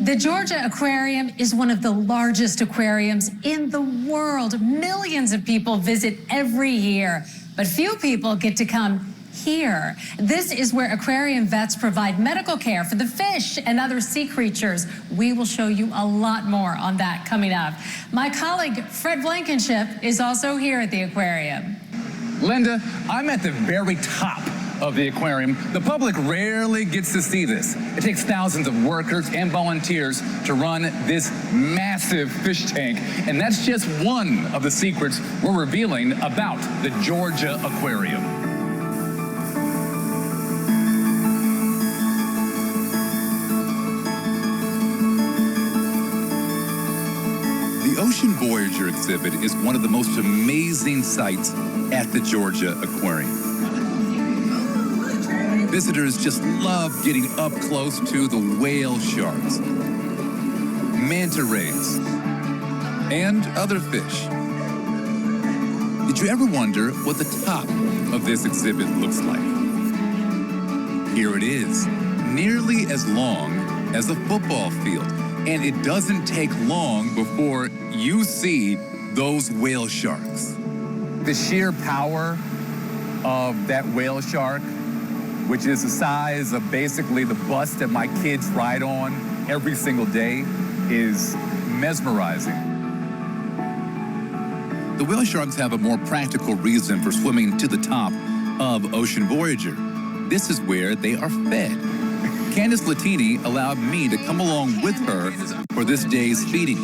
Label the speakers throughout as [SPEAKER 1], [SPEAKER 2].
[SPEAKER 1] The Georgia Aquarium is one of the largest aquariums in the world. Millions of people visit every year, but few people get to come here. This is where aquarium vets provide medical care for the fish and other sea creatures. We will show you a lot more on that coming up. My colleague Fred Blankenship is also here at the aquarium.
[SPEAKER 2] Linda, I'm at the very top of the aquarium. The public rarely gets to see this. It takes thousands of workers and volunteers to run this massive fish tank, and that's just one of the secrets we're revealing about the Georgia Aquarium.
[SPEAKER 3] The Ocean Voyager exhibit is one of the most amazing sights at the Georgia Aquarium. Visitors just love getting up close to the whale sharks, manta rays, and other fish. Did you ever wonder what the top of this exhibit looks like? Here it is, nearly as long as a football field, and it doesn't take long before you see those whale sharks.
[SPEAKER 2] The sheer power of that whale shark, which is the size of basically the bus that my kids ride on every single day, is mesmerizing.
[SPEAKER 3] The whale sharks have a more practical reason for swimming to the top of Ocean Voyager. This is where they are fed. Candace Latini allowed me to come along with her for this day's feeding.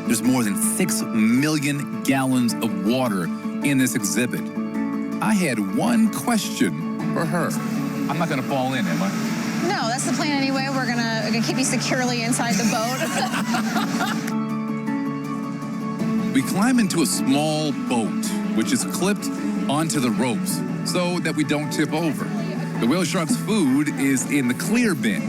[SPEAKER 3] There's more than 6 million gallons of water in this exhibit. I had one question for her.
[SPEAKER 2] I'm not gonna fall in, am I?
[SPEAKER 4] No, that's the plan anyway. We're gonna keep you securely inside the boat.
[SPEAKER 3] We climb into a small boat, which is clipped onto the ropes so that we don't tip over. The whale shark's food is in the clear bin.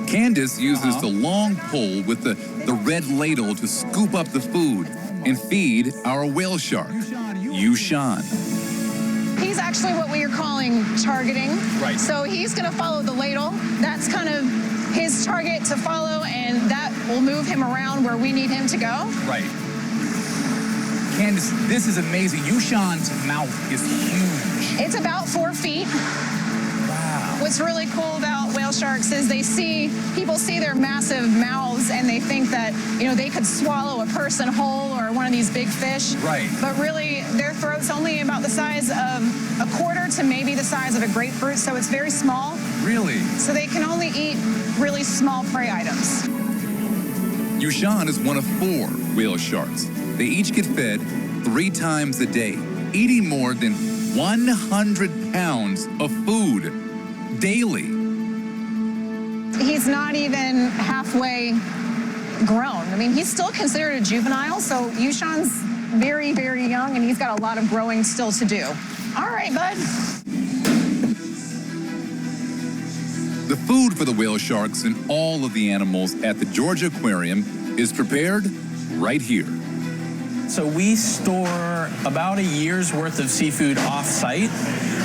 [SPEAKER 3] Candace uses the long pole with the red ladle to scoop up the food and feed our whale shark, Yushan.
[SPEAKER 4] He's actually what we are calling targeting.
[SPEAKER 2] Right.
[SPEAKER 4] So he's going to follow the ladle. That's kind of his target to follow, and that will move him around where we need him to go.
[SPEAKER 2] Right. Candace, this is amazing. Yushan's mouth is huge.
[SPEAKER 4] It's about 4 feet.
[SPEAKER 2] Wow.
[SPEAKER 4] What's really cool about whale sharks is people see their massive mouths and they think that, they could swallow a person whole or one of these big fish.
[SPEAKER 2] Right.
[SPEAKER 4] But really, their throat's only about the size of a quarter to maybe the size of a grapefruit, so it's very small.
[SPEAKER 2] Really?
[SPEAKER 4] So they can only eat really small prey items.
[SPEAKER 3] Yushan is one of 4 whale sharks. They each get fed 3 times a day, eating more than 100 pounds of food daily.
[SPEAKER 4] He's not even halfway grown. I mean, he's still considered a juvenile, so Yushan's very, very young, and he's got a lot of growing still to do. All right, bud.
[SPEAKER 3] The food for the whale sharks and all of the animals at the Georgia Aquarium is prepared right here.
[SPEAKER 5] So we store about a year's worth of seafood off-site,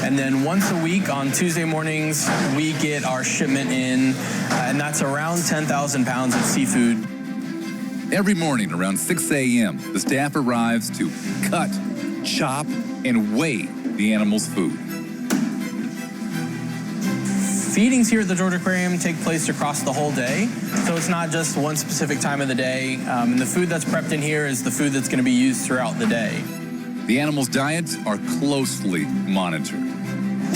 [SPEAKER 5] and then once a week on Tuesday mornings, we get our shipment in, and that's around 10,000 pounds of seafood.
[SPEAKER 3] Every morning around 6 a.m., the staff arrives to cut, chop, and weigh the animal's food.
[SPEAKER 5] Feedings here at the Georgia Aquarium take place across the whole day, so it's not just one specific time of the day. And the food that's prepped in here is the food that's going to be used throughout the day.
[SPEAKER 3] The animals' diets are closely monitored.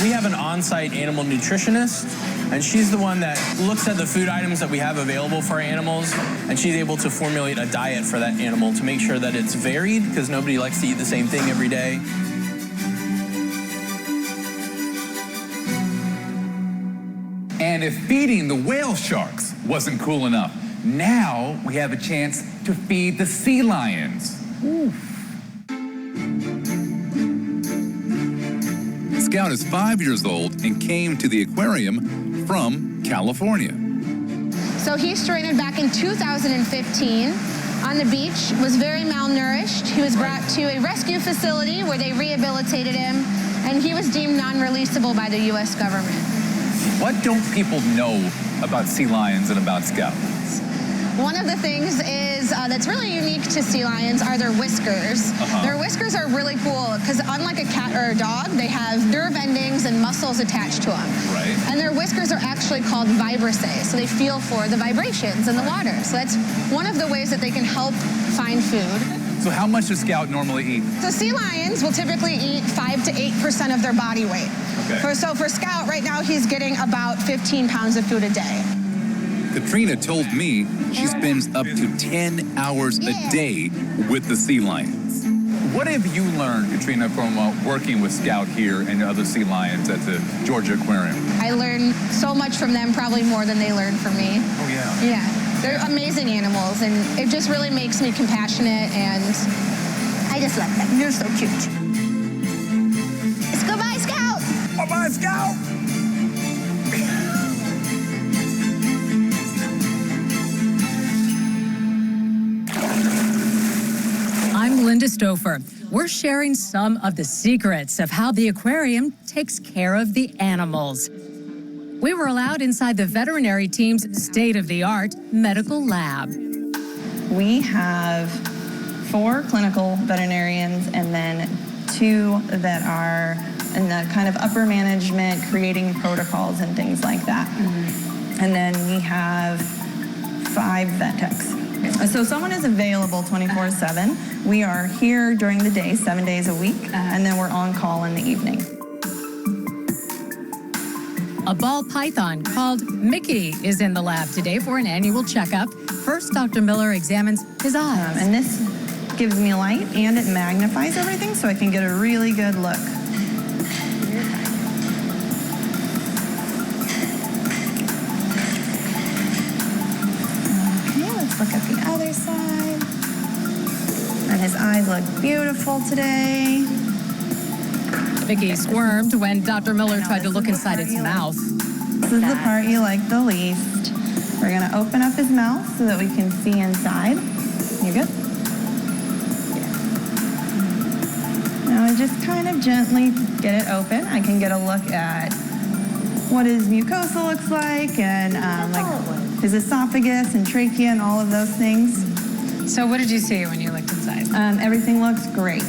[SPEAKER 5] We have an on-site animal nutritionist, and she's the one that looks at the food items that we have available for our animals, and she's able to formulate a diet for that animal to make sure that it's varied, because nobody likes to eat the same thing every day.
[SPEAKER 2] And if feeding the whale sharks wasn't cool enough, now we have a chance to feed the sea lions. Ooh.
[SPEAKER 3] Scout is 5 years old and came to the aquarium from California.
[SPEAKER 6] So he stranded back in 2015 on the beach, was very malnourished. He was brought to a rescue facility where they rehabilitated him, and he was deemed non-releasable by the U.S. government.
[SPEAKER 2] What don't people know about sea lions and about Scout?
[SPEAKER 6] One of the things is that's really unique to sea lions are their whiskers. Their whiskers are really cool because unlike a cat or a dog, they have nerve endings and muscles attached to them.
[SPEAKER 2] Right.
[SPEAKER 6] And their whiskers are actually called vibrissae, so they feel for the vibrations in the water. So that's one of the ways that they can help find food.
[SPEAKER 2] So how much does Scout normally eat?
[SPEAKER 6] So sea lions will typically eat 5 to 8% of their body weight.
[SPEAKER 2] Okay.
[SPEAKER 6] So for Scout, right now he's getting about 15 pounds of food a day.
[SPEAKER 3] Katrina told me she spends up to 10 hours a day with the sea lions.
[SPEAKER 2] What have you learned, Katrina, from working with Scout here and other sea lions at the Georgia Aquarium?
[SPEAKER 6] I learn so much from them, probably more than they learn from me.
[SPEAKER 2] Oh, yeah.
[SPEAKER 6] Yeah, they're amazing animals, and it just really makes me compassionate, and I just love them. You're so cute. Let's go bye, Scout!
[SPEAKER 2] Bye-bye, Scout!
[SPEAKER 1] I'm Linda STOUFFER. We're sharing some of the secrets of how the aquarium takes care of the animals. We were allowed inside the veterinary team's state-of-the-art medical lab.
[SPEAKER 7] We have 4 clinical veterinarians and then 2 that are in the kind of upper management, creating protocols and things like that. And then we have 5 vet techs. So someone is available 24/7. We are here during the day, 7 days a week, and then we're on call in the evening.
[SPEAKER 1] A ball python called Mickey is in the lab today for an annual checkup. First, Dr. Miller examines his eyes.
[SPEAKER 7] And this gives me light and it magnifies everything so I can get a really good look. Look at the other side. And his eyes look beautiful today.
[SPEAKER 1] Mickey squirmed when Dr. Miller tried to look inside its mouth.
[SPEAKER 7] This is the part you like the least. We're gonna open up his mouth so that we can see inside. You good? Now I just kind of gently get it open. I can get a look at what his mucosa looks like and like his esophagus and trachea and all of those things.
[SPEAKER 1] So what did you see when you looked inside?
[SPEAKER 7] Everything looks great.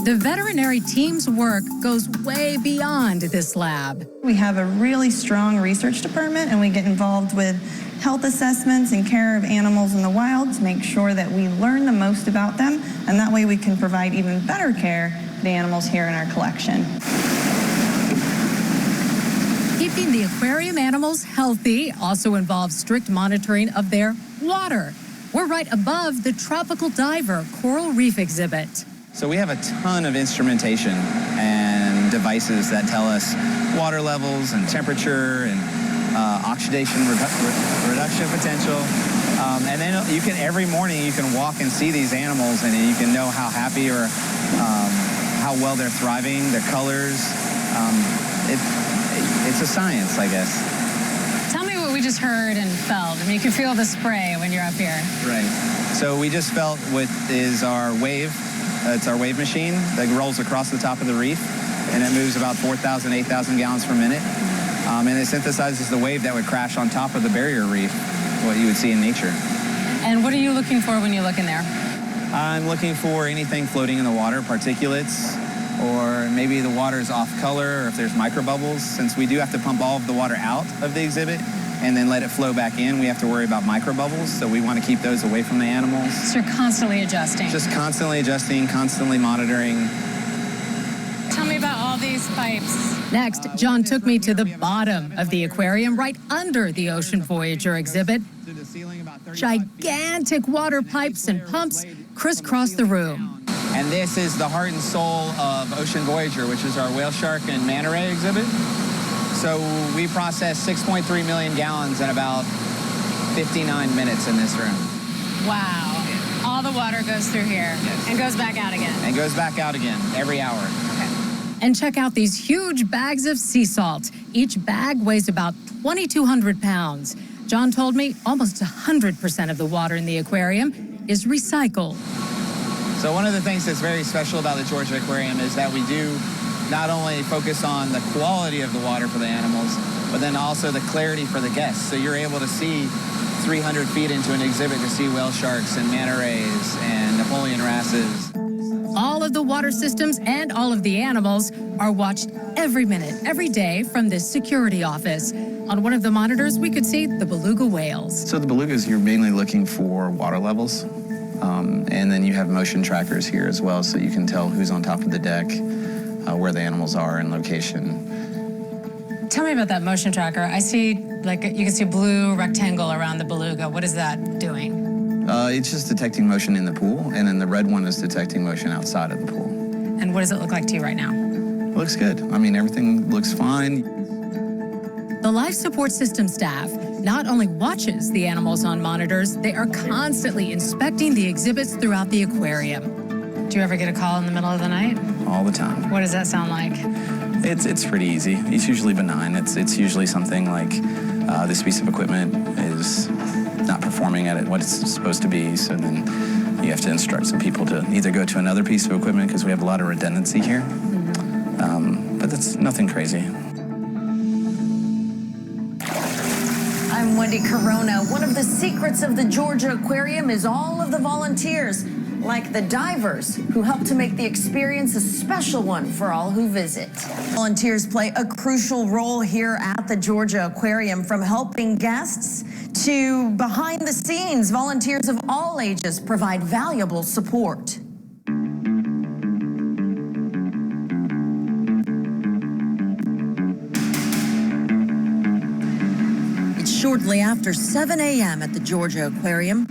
[SPEAKER 1] The veterinary team's work goes way beyond this lab.
[SPEAKER 7] We have a really strong research department and we get involved with health assessments and care of animals in the wild to make sure that we learn the most about them, and that way we can provide even better care to the animals here in our collection.
[SPEAKER 1] Keeping the aquarium animals healthy also involves strict monitoring of their water. We're right above the tropical diver coral reef exhibit.
[SPEAKER 8] So we have a ton of instrumentation and devices that tell us water levels and temperature and oxidation reduction potential. And then you can, every morning you can walk and see these animals and you can know how happy or how well they're thriving, their colors. It's a science, I guess.
[SPEAKER 1] Tell me what we just heard and felt. I mean, you can feel the spray when you're up here.
[SPEAKER 8] Right. So we just felt what is our wave. It's our wave machine that rolls across the top of the reef, and it moves about 4,000, 8,000 gallons per minute. And it synthesizes the wave that would crash on top of the barrier reef, what you would see in nature.
[SPEAKER 1] And what are you looking for when you look in there?
[SPEAKER 8] I'm looking for anything floating in the water, particulates, or maybe the water is off color, or if there's microbubbles. Since we do have to pump all of the water out of the exhibit and then let it flow back in, we have to worry about microbubbles, so we want to keep those away from the animals.
[SPEAKER 1] So you're constantly adjusting.
[SPEAKER 8] Just constantly adjusting, constantly monitoring.
[SPEAKER 1] Tell me about all these pipes. Next, John took me to the bottom of the aquarium, right under the Ocean Voyager exhibit. Gigantic water pipes and pumps crisscross the room.
[SPEAKER 8] And this is the heart and soul of Ocean Voyager, which is our whale shark and manta ray exhibit. So we process 6.3 million gallons in about 59 minutes in this room.
[SPEAKER 1] Wow. All the water goes through here and goes back out again.
[SPEAKER 8] And goes back out again every hour.
[SPEAKER 1] Okay. And check out these huge bags of sea salt. Each bag weighs about 2,200 pounds. John told me almost 100% of the water in the aquarium is recycled.
[SPEAKER 8] So one of the things that's very special about the Georgia Aquarium is that we do not only focus on the quality of the water for the animals, but then also the clarity for the guests. So you're able to see 300 feet into an exhibit to see whale sharks and manta rays and Napoleon wrasses.
[SPEAKER 1] All of the water systems and all of the animals are watched every minute, every day from this security office. On one of the monitors, we could see the beluga whales.
[SPEAKER 9] So the belugas, you're mainly looking for water levels. And then you have motion trackers here as well, so you can tell who's on top of the deck, where the animals are in location.
[SPEAKER 1] Tell me about that motion tracker. I see, like, you can see a blue rectangle around the beluga. What is that doing?
[SPEAKER 9] It's just detecting motion in the pool, and then the red one is detecting motion outside of the pool.
[SPEAKER 1] And what does it look like to you right now?
[SPEAKER 9] It looks good. I mean, everything looks fine.
[SPEAKER 1] The life support system staff not only watches the animals on monitors, they are constantly inspecting the exhibits throughout the aquarium. Do you ever get a call in the middle of the night?
[SPEAKER 10] All the time.
[SPEAKER 1] What does that sound like?
[SPEAKER 10] It's pretty easy. It's usually benign. It's usually something like this piece of equipment is not performing at what it's supposed to be, so then you have to instruct some people to either go to another piece of equipment because we have a lot of redundancy here. But that's nothing crazy.
[SPEAKER 11] I'm Wendy Corona. One of the secrets of the Georgia Aquarium is all of the volunteers, like the divers, who help to make the experience a special one for all who visit. Volunteers play a crucial role here at the Georgia Aquarium, from helping guests to behind the scenes. Volunteers of all ages provide valuable support. Shortly after 7 a.m. at the Georgia Aquarium,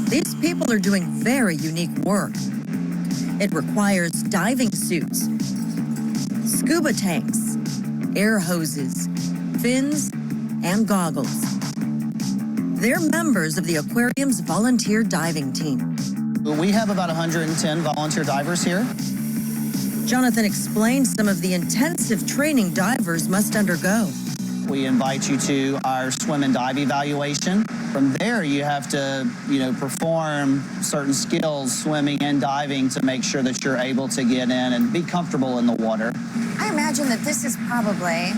[SPEAKER 11] these people are doing very unique work. It requires diving suits, scuba tanks, air hoses, fins, and goggles. They're members of the aquarium's volunteer diving team.
[SPEAKER 12] We have about 110 volunteer divers here.
[SPEAKER 11] Jonathan explained some of the intensive training divers must undergo.
[SPEAKER 12] We invite you to our swim and dive evaluation. From there, you have to, perform certain skills, swimming and diving, to make sure that you're able to get in and be comfortable in the water.
[SPEAKER 11] I imagine that this is probably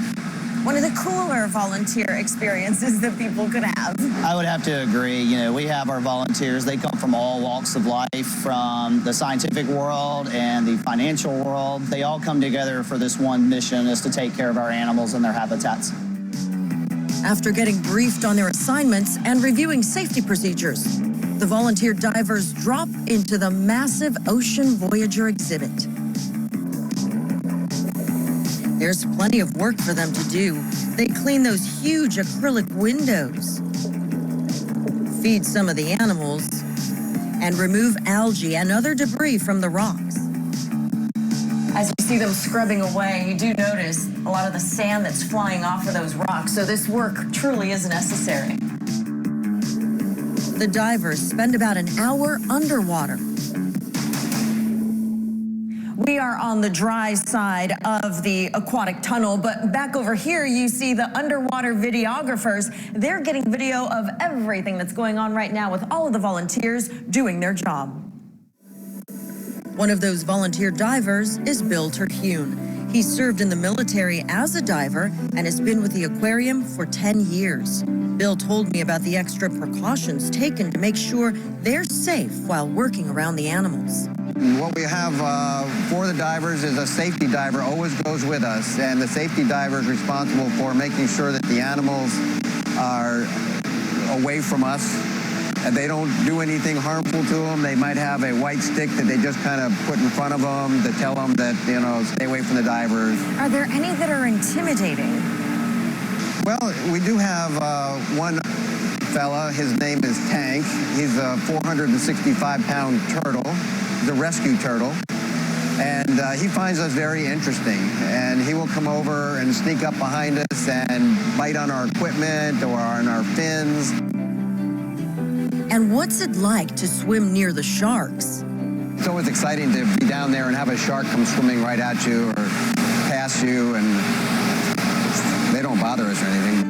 [SPEAKER 11] one of the cooler volunteer experiences that people could have.
[SPEAKER 12] I would have to agree. We have our volunteers. They come from all walks of life, from the scientific world and the financial world. They all come together for this one mission, is to take care of our animals and their habitats.
[SPEAKER 11] After getting briefed on their assignments and reviewing safety procedures, the volunteer divers drop into the massive Ocean Voyager exhibit. There's plenty of work for them to do. They clean those huge acrylic windows, feed some of the animals, and remove algae and other debris from the rocks. As you see them scrubbing away, you do notice a lot of the sand that's flying off of those rocks, so this work truly is necessary. The divers spend about an hour underwater. We are on the dry side of the aquatic tunnel, but back over here you see the underwater videographers. They're getting video of everything that's going on right now with all of the volunteers doing their job. One of those volunteer divers is Bill Terhune. He served in the military as a diver and has been with the aquarium for 10 years. Bill told me about the extra precautions taken to make sure they're safe while working around the animals.
[SPEAKER 13] What we have for the divers is a safety diver always goes with us, and the safety diver is responsible for making sure that the animals are away from us and they don't do anything harmful to them. They might have a white stick that they just kind of put in front of them to tell them that, stay away from the divers.
[SPEAKER 11] Are there any that are intimidating?
[SPEAKER 13] Well, we do have one fella. His name is Tank. He's a 465-pound turtle. He's a rescue turtle. And he finds us very interesting. And he will come over and sneak up behind us and bite on our equipment or on our fins.
[SPEAKER 11] And what's it like to swim near the sharks?
[SPEAKER 13] It's always exciting to be down there and have a shark come swimming right at you or past you, and they don't bother us or anything.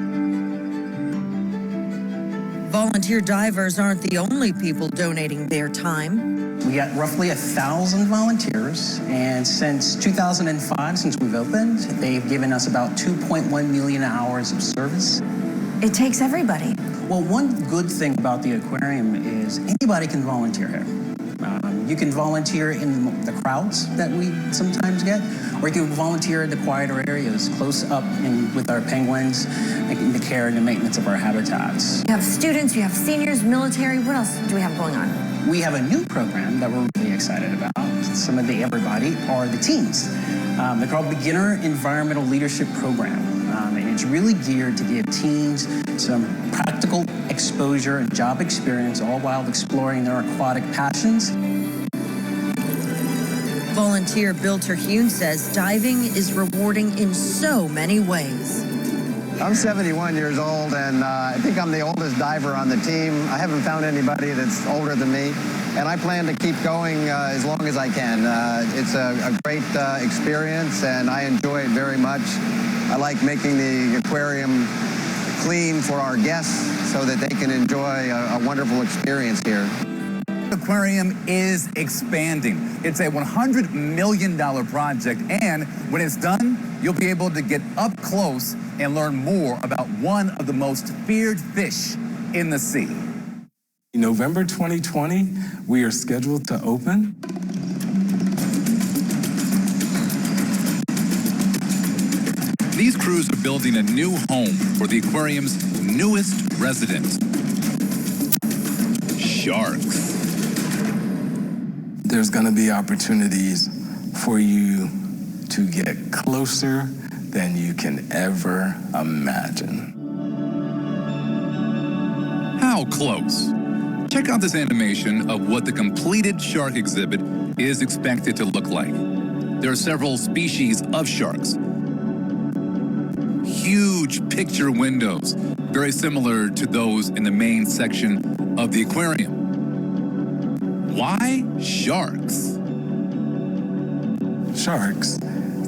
[SPEAKER 13] Volunteer divers aren't the only people donating their time.
[SPEAKER 14] We got roughly 1,000 volunteers, and since 2005, since we've opened, they've given us about 2.1 million hours of service.
[SPEAKER 11] It takes everybody.
[SPEAKER 14] Well, one good thing about the aquarium is anybody can volunteer here. You can volunteer in the crowds that we sometimes get, or you can volunteer in the quieter areas close up with our penguins, in the care and the maintenance of our habitats.
[SPEAKER 11] You have students, you have seniors, military. What else do we have going on?
[SPEAKER 14] We have a new program that we're really excited about. Some of the everybody are the teens. They're called Beginner Environmental Leadership Program. And it's really geared to give teens some practical exposure and job experience, all while exploring their aquatic passions.
[SPEAKER 11] Volunteer Bill Terhune says diving is rewarding in so many ways.
[SPEAKER 13] I'm 71 years old, and I think I'm the oldest diver on the team. I haven't found anybody that's older than me, and I plan to keep going as long as I can. It's a great experience, and I enjoy it very much. I like making the aquarium clean for our guests so that they can enjoy a wonderful experience here.
[SPEAKER 2] The aquarium is expanding. It's a $100 million project, and when it's done, you'll be able to get up close and learn more about one of the most feared fish in the sea.
[SPEAKER 15] In November 2020, we are scheduled to open.
[SPEAKER 3] These crews are building a new home for the aquarium's newest resident, sharks.
[SPEAKER 15] There's going to be opportunities for you to get closer than you can ever imagine.
[SPEAKER 3] How close? Check out this animation of what the completed shark exhibit is expected to look like. There are several species of sharks. Huge picture windows, very similar to those in the main section of the aquarium. Why sharks?
[SPEAKER 15] Sharks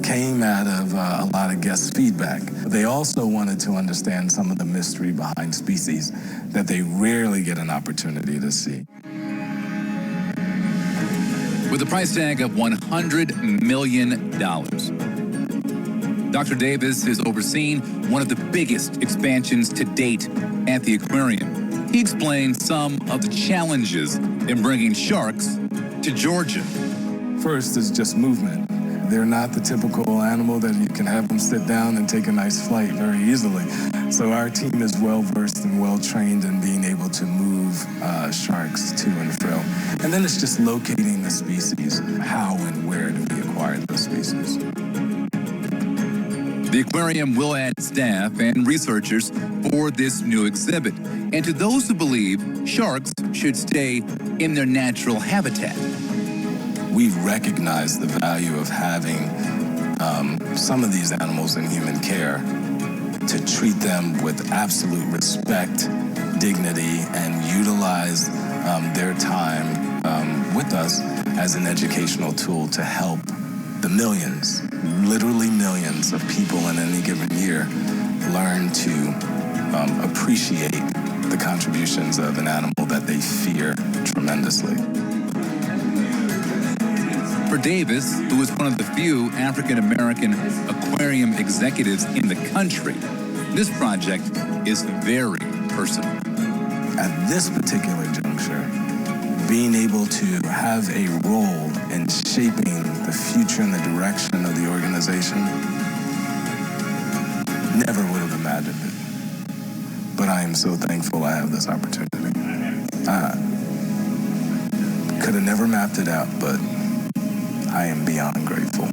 [SPEAKER 15] came out of a lot of guest feedback. They also wanted to understand some of the mystery behind species that they rarely get an opportunity to see.
[SPEAKER 3] With a price tag of $100 million, Dr. Davis has overseen one of the biggest expansions to date at the aquarium. He explained some of the challenges in bringing sharks to Georgia.
[SPEAKER 15] First is just movement. They're not the typical animal that you can have them sit down and take a nice flight very easily. So our team is well-versed and well-trained in being able to move sharks to and fro. And then it's just locating the species. How and where do we acquire those species?
[SPEAKER 3] The aquarium will add staff and researchers for this new exhibit. And to those who believe sharks should stay in their natural habitat.
[SPEAKER 15] We've recognized the value of having some of these animals in human care, to treat them with absolute respect, dignity, and utilize their time with us as an educational tool to help the millions, literally millions of people in any given year learn to appreciate the contributions of an animal that they fear tremendously.
[SPEAKER 3] For Davis, who is one of the few African-American aquarium executives in the country, this project is very personal.
[SPEAKER 15] At this particular juncture, being able to have a role in shaping the future and the direction of the organization, never would have imagined it. But I am so thankful I have this opportunity. I could have never mapped it out, but I am beyond grateful.